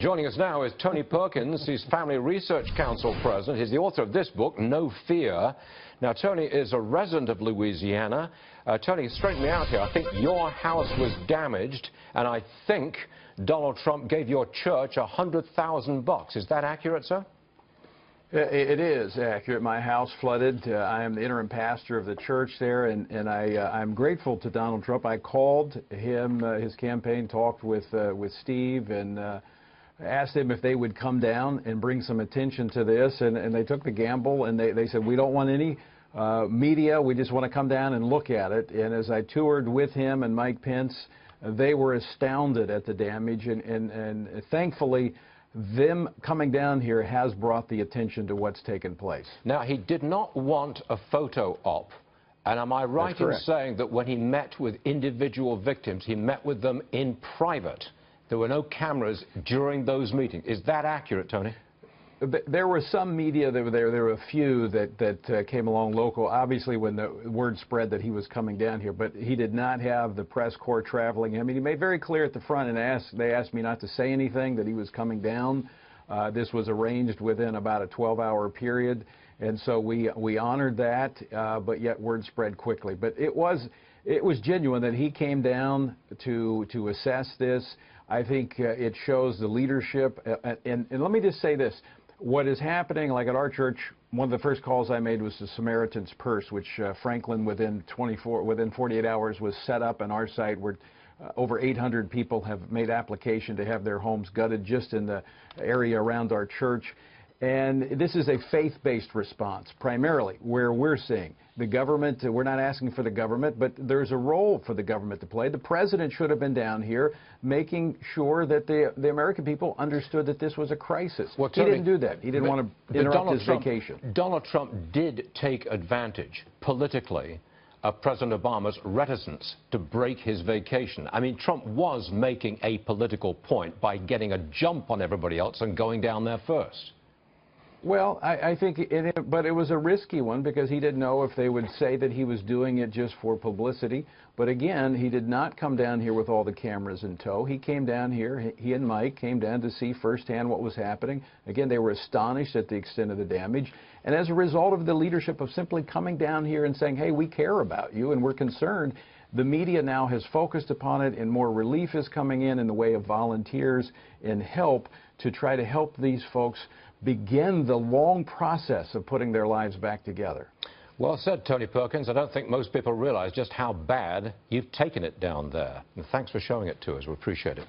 Joining us now is Tony Perkins. He's Family Research Council President. He's the author of this book, No Fear. Now, Tony is a resident of Louisiana. Tony, straighten me out here. I think your house was damaged, and I think Donald Trump gave your church $100,000. Is that accurate, sir? It is accurate. My house flooded. I am the interim pastor of the church there, and I'm grateful to Donald Trump. I called him, his campaign, talked with Steve, and asked them if they would come down and bring some attention to this, and they took the gamble, and they said, we don't want any media, we just want to come down and look at it. And as I toured with him and Mike Pence, they were astounded at the damage, and thankfully them coming down here has brought the attention to what's taken place. Now, he did not want a photo op, and am I right in saying that when he met with individual victims, he met with them in private? There were no cameras during those meetings. Is that accurate, Tony? There were some media that were there. There were a few that came along local, obviously, when the word spread that he was coming down here. But he did not have the press corps traveling him. He made very clear at the front, and they asked me not to say anything, that he was coming down. This was arranged within about a 12-hour period. And so we honored that, but yet word spread quickly. But it was genuine that he came down to assess this. I think it shows the leadership. And let me just say this. What is happening, like at our church, one of the first calls I made was the Samaritan's Purse, which Franklin, within 48 hours, was set up on our site, where over 800 people have made application to have their homes gutted just in the area around our church. And this is a faith-based response, primarily, where we're seeing the government. We're not asking for the government, but there's a role for the government to play. The president should have been down here making sure that the American people understood that this was a crisis. Well, he didn't do that. He didn't want to interrupt his vacation. Donald Trump did take advantage politically of President Obama's reticence to break his vacation. I mean, Trump was making a political point by getting a jump on everybody else and going down there first. Well, I think, but it was a risky one, because he didn't know if they would say that he was doing it just for publicity. But again, he did not come down here with all the cameras in tow. He came down here, he and Mike came down to see firsthand what was happening. Again, they were astonished at the extent of the damage. And as a result of the leadership of simply coming down here and saying, hey, we care about you and we're concerned, the media now has focused upon it, and more relief is coming in the way of volunteers and help to try to help these folks begin the long process of putting their lives back together. Well said, Tony Perkins. I don't think most people realize just how bad you've taken it down there. And thanks for showing it to us. We appreciate it.